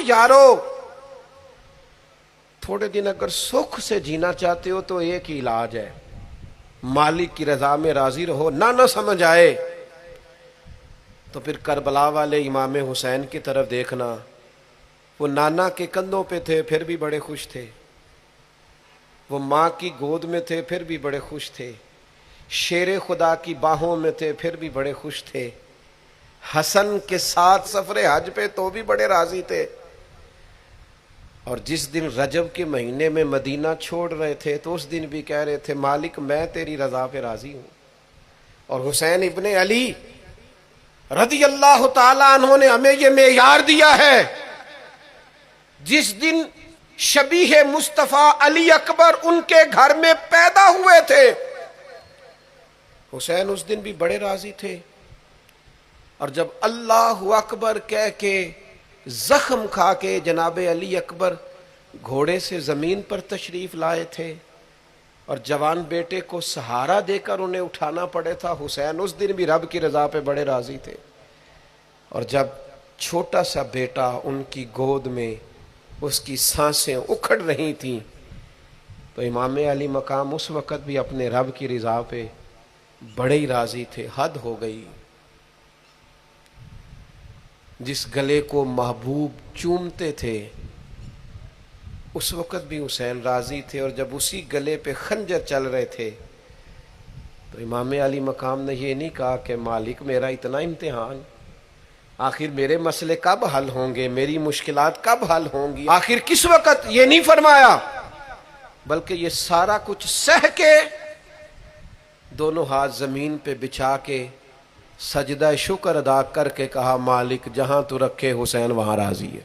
یارو تھوڑے دن اگر سکھ سے جینا چاہتے ہو تو ایک ہی علاج ہے، مالک کی رضا میں راضی رہو، نہ سمجھ آئے تو پھر کربلا والے امام حسین کی طرف دیکھنا، وہ نانا کے کندھوں پہ تھے پھر بھی بڑے خوش تھے، وہ ماں کی گود میں تھے پھر بھی بڑے خوش تھے، شیر خدا کی باہوں میں تھے پھر بھی بڑے خوش تھے، حسن کے ساتھ سفر حج پہ تو بھی بڑے راضی تھے، اور جس دن رجب کے مہینے میں مدینہ چھوڑ رہے تھے تو اس دن بھی کہہ رہے تھے مالک میں تیری رضا پہ راضی ہوں۔ اور حسین ابن علی رضی اللہ تعالیٰ عنہ نے ہمیں یہ معیار دیا ہے، جس دن شبیہ مصطفیٰ علی اکبر ان کے گھر میں پیدا ہوئے تھے، حسین اس دن بھی بڑے راضی تھے، اور جب اللہ اکبر کہہ کے زخم کھا کے جناب علی اکبر گھوڑے سے زمین پر تشریف لائے تھے اور جوان بیٹے کو سہارا دے کر انہیں اٹھانا پڑے تھا، حسین اس دن بھی رب کی رضا پہ بڑے راضی تھے، اور جب چھوٹا سا بیٹا ان کی گود میں اس کی سانسیں اکھڑ رہی تھیں تو امام علی مقام اس وقت بھی اپنے رب کی رضا پہ بڑے ہی راضی تھے۔ حد ہو گئی، جس گلے کو محبوب چومتے تھے اس وقت بھی حسین راضی تھے، اور جب اسی گلے پہ خنجر چل رہے تھے تو امام علی مقام نے یہ نہیں کہا کہ مالک میرا اتنا امتحان، آخر میرے مسئلے کب حل ہوں گے، میری مشکلات کب حل ہوں گی، آخر کس وقت، یہ نہیں فرمایا، بلکہ یہ سارا کچھ سہ کے دونوں ہاتھ زمین پہ بچھا کے سجدہ شکر ادا کر کے کہا مالک جہاں تو رکھے حسین وہاں راضی ہے۔